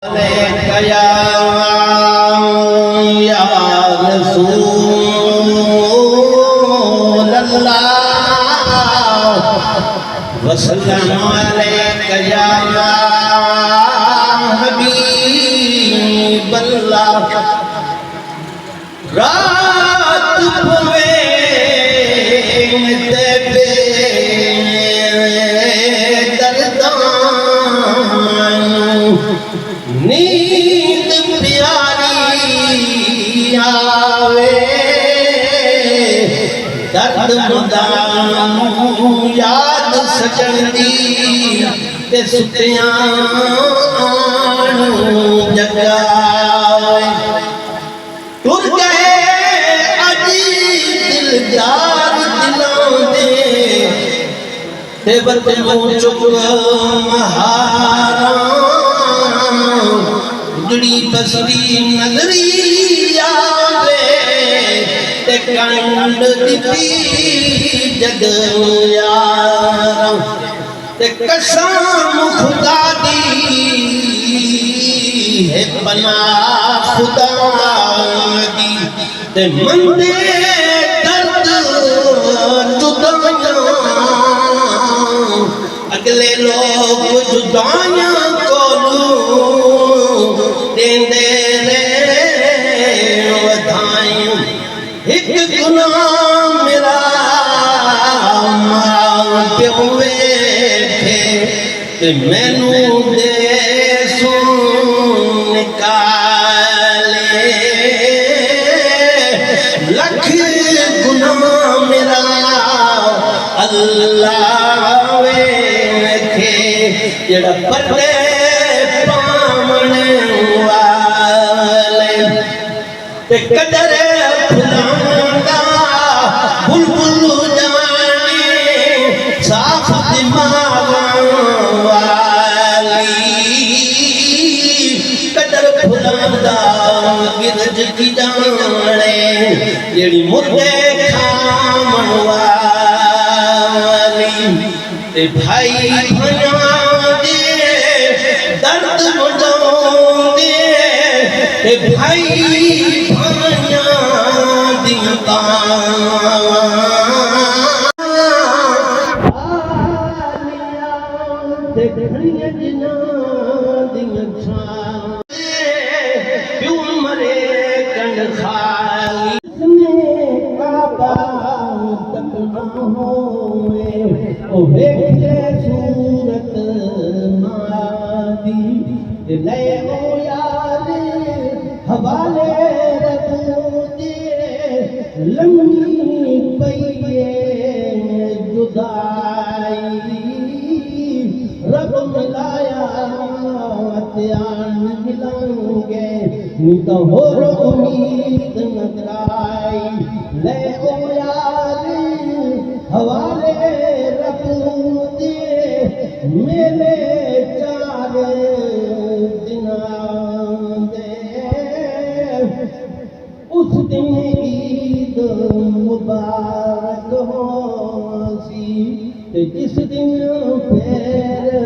या रसूल अल्लाह वसल्लम अलैका या हबीब अल्लाह। रात पवे तेरे दर्दां नींद प्यारी आवे दर्द मुदां याद सजन दी ते सुतियां जगावे। टुर गए अजी दिलदार दिलों दे ते बतनों चुक महारा जड़ी बसरी नजरी आवे ते कंड दिती जग यारा ते कसम खुदा दी है पनाह खुदा दी ते मंदे दर्द जुदाइयां अगले लोग जुदाइयां कोलू देंदे रे वधाई। एक गुनाह मेरा मां प्यो वेठे ते मैनू दे सुन निकाले। लख गुनाह मेरा अल्लाह वेखे जेड़ा पर्दे पावने वाले ते कदर फुलांदा बुलबुल जाने साफ दिमाग वाली कदर फुलांदा गिरज की जाने जेड़ी मुर्दे खामन वाली ते भाई भैया दे दर्द मुझाओगे ते भाई भैया दिया ते घड़ियां जिना दिया क्यों मरे कंड खाली काबा तक न होए ओ वेखे सूरत मादी ले ओ यार हवाले रब दे लंगी पईए जुदाई रब मिलाया त्यान मिलांगे नी तो होर उम्मीद न कराई। ले ओ यार हवाले रब दे मेरे चार दिनां दे उस दिन ईद मुबारक होसी ते जिस दिन फेर